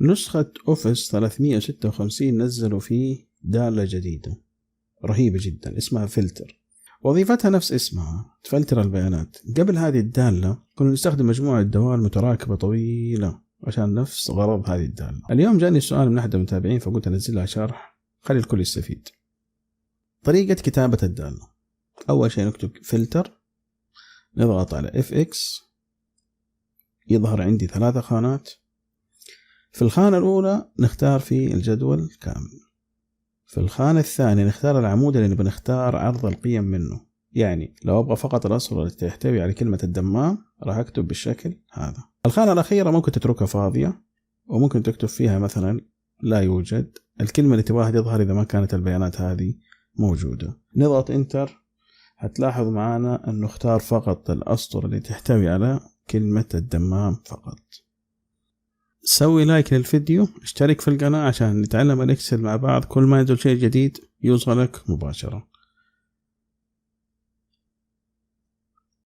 نسخة أوفيس 356 نزلوا فيه دالة جديدة رهيبة جدا اسمها فلتر، وظيفتها نفس اسمها، تفلتر البيانات. قبل هذه الدالة كنا نستخدم مجموعة دوال متراكبة طويلة عشان نفس غرض هذه الدالة. اليوم جاني السؤال من أحد المتابعين فقلت أنزلها شرح خلي الكل يستفيد. طريقة كتابة الدالة: أول شيء نكتب فلتر، نضغط على FX، يظهر عندي 3 خانات. في الخانة الأولى نختار في الجدول كامل، في الخانة الثانية نختار العمود اللي بنختار عرض القيم منه. يعني لو أبغى فقط الأسطر اللي تحتوي على كلمة الدمام راح أكتب بالشكل هذا. الخانة الأخيرة ممكن تتركها فاضية وممكن تكتب فيها مثلا لا يوجد الكلمة اللي تبغاها تظهر إذا ما كانت البيانات هذه موجودة. نضغط انتر، هتلاحظ معنا أن نختار فقط الأسطر اللي تحتوي على كلمة الدمام فقط. سوي لايك للفيديو، اشترك في القناة عشان نتعلم الإكسل مع بعض. كل ما ينزل شيء جديد يوصلك مباشرة.